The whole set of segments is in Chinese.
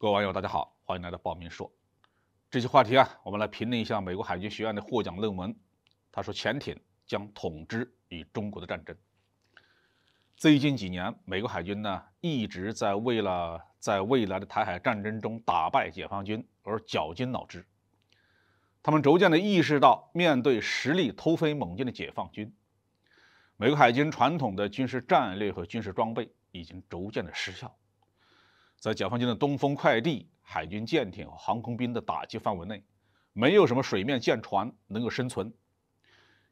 各位网友，大家好，欢迎来到报明说。这期话题我们来评论一下美国海军学院的获奖论文。他说，潜艇将统治与中国的战争。最近几年，美国海军一直为了在未来的台海战争中打败解放军而绞尽脑汁。他们逐渐地意识到，面对实力突飞猛进的解放军，美国海军传统的军事战略和军事装备已经逐渐的失效。在解放军的东风快递、海军舰艇和航空兵的打击范围内，没有什么水面舰船能够生存。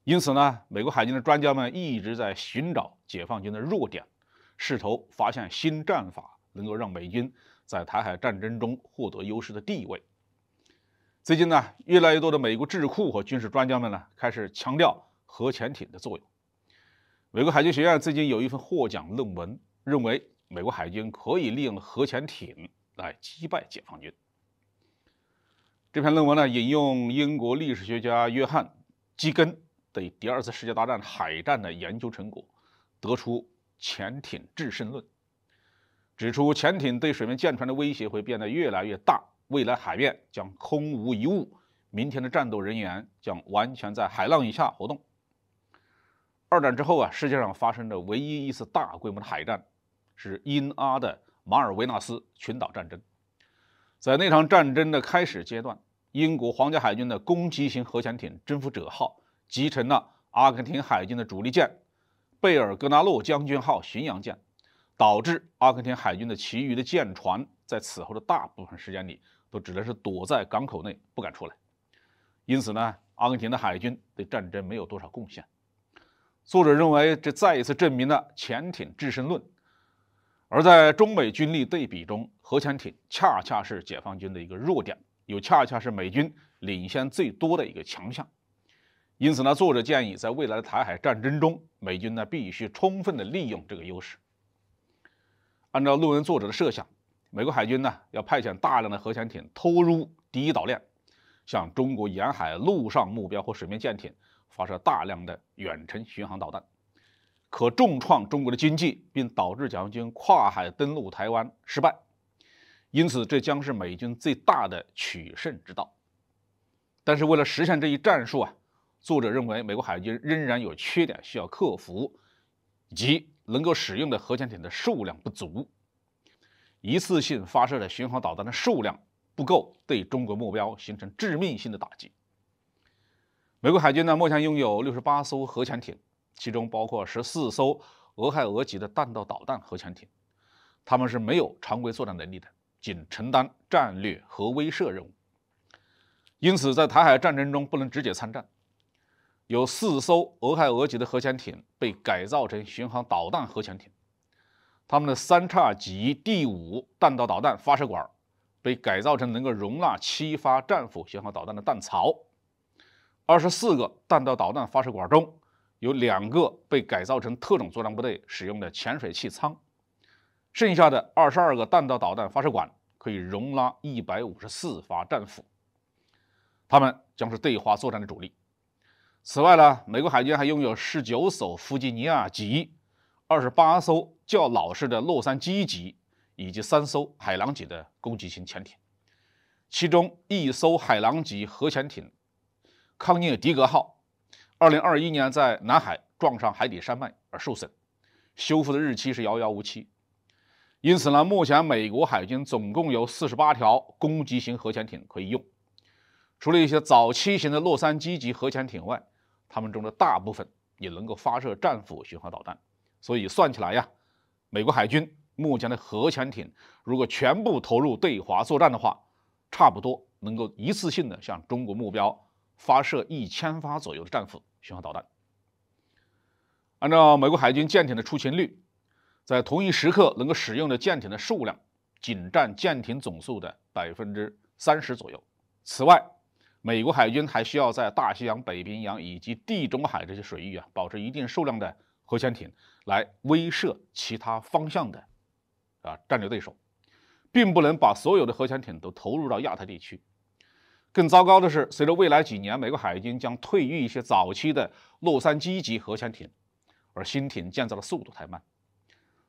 因此美国海军的专家们一直在寻找解放军的弱点，试图发现新战法，能够让美军在台海战争中获得优势的地位。最近越来越多的美国智库和军事专家们开始强调核潜艇的作用。美国海军学院最近有一份获奖论文，认为美国海军可以利用核潜艇来击败解放军。这篇论文引用英国历史学家约翰·基根对第二次世界大战海战的研究成果，得出潜艇制胜论，指出潜艇对水面舰船的威胁会变得越来越大，未来海面将空无一物，明天的战斗人员将完全在海浪以下活动。二战之后世界上发生的唯一一次大规模的海战是英阿的马尔维纳斯群岛战争。在那场战争的开始阶段，英国皇家海军的攻击型核潜艇征服者号击沉了阿根廷海军的主力舰贝尔格纳洛将军号巡洋舰，导致阿根廷海军的其余的舰船在此后的大部分时间里都只能是躲在港口内不敢出来。因此阿根廷的海军对战争没有多少贡献。作者认为，这再一次证明了潜艇制胜论。而在中美军力对比中，核潜艇恰恰是解放军的一个弱点，又恰恰是美军领先最多的一个强项。因此作者建议在未来的台海战争中，美军必须充分的利用这个优势。按照论文作者的设想，美国海军要派遣大量的核潜艇偷入第一岛链，向中国沿海陆上目标或水面舰艇发射大量的远程巡航导弹，可重创中国的经济，并导致解放军跨海登陆台湾失败。因此这将是美军最大的取胜之道。但是为了实现这一战术作者认为美国海军仍然有缺点需要克服，即能够使用的核潜艇的数量不足，一次性发射的巡航导弹的数量不够，对中国目标形成致命性的打击。美国海军目前拥有68艘核潜艇，其中包括14艘俄亥俄级的弹道导弹核潜艇，它们是没有常规作战能力的，仅承担战略核威慑任务。因此在台海战争中不能直接参战。有4艘俄亥俄级的核潜艇被改造成巡航导弹核潜艇，它们的3叉戟第5弹道导弹发射管被改造成能够容纳7发战斧巡航导弹的弹槽。24个弹道导弹发射管中，有2个被改造成特种作战部队使用的潜水器舱，剩下的22个弹道导弹发射管可以容纳154发战斧，它们将是对华作战的主力。此外美国海军还拥有19艘弗吉尼亚级、28艘较老式的洛杉矶级以及3艘海狼级的攻击型潜艇，其中1艘海狼级核潜艇康涅狄格号2021年在南海撞上海底山脉而受损，修复的日期是遥遥无期。因此目前美国海军总共有48条攻击型核潜艇可以用。除了一些早期型的洛杉矶级核潜艇外，它们中的大部分也能够发射战斧巡航导弹。所以算起来美国海军目前的核潜艇如果全部投入对华作战的话，差不多能够一次性的向中国目标发射1000发左右的战斧巡航导弹。按照美国海军舰艇的出勤率，在同一时刻能够使用的舰艇的数量仅占舰艇总数的30%左右。此外，美国海军还需要在大西洋、北冰洋以及地中海这些水域保持一定数量的核潜艇，来威慑其他方向的战略对手，并不能把所有的核潜艇都投入到亚太地区。更糟糕的是，随着未来几年美国海军将退役一些早期的洛杉矶级核潜艇，而新艇建造的速度太慢。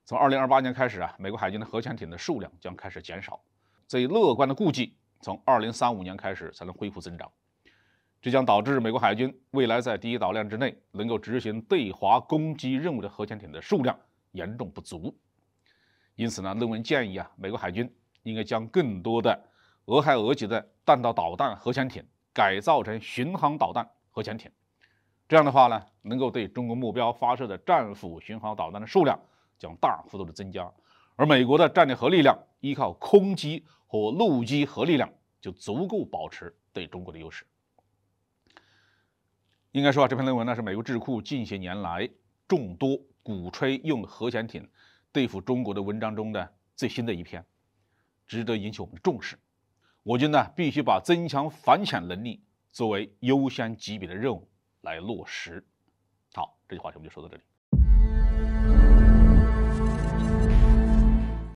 从2028年开始美国海军的核潜艇的数量将开始减少，最乐观的估计，从2035年开始才能恢复增长。这将导致美国海军未来在第一岛链之内能够执行对华攻击任务的核潜艇的数量严重不足。因此呢，论文建议美国海军应该将更多的俄亥俄级的弹道导弹核潜艇改造成巡航导弹核潜艇。这样的话呢，能够对中国目标发射的战斧巡航导弹的数量将大幅度的增加，而美国的战略核力量依靠空基和陆基核力量就足够保持对中国的优势。应该说这篇论文呢是美国智库近些年来众多鼓吹用核潜艇对付中国的文章中的最新的一篇，值得引起我们的重视。我军呢必须把增强反潜能力作为优先级别的任务来落实。好，这句话题我们就说到这里。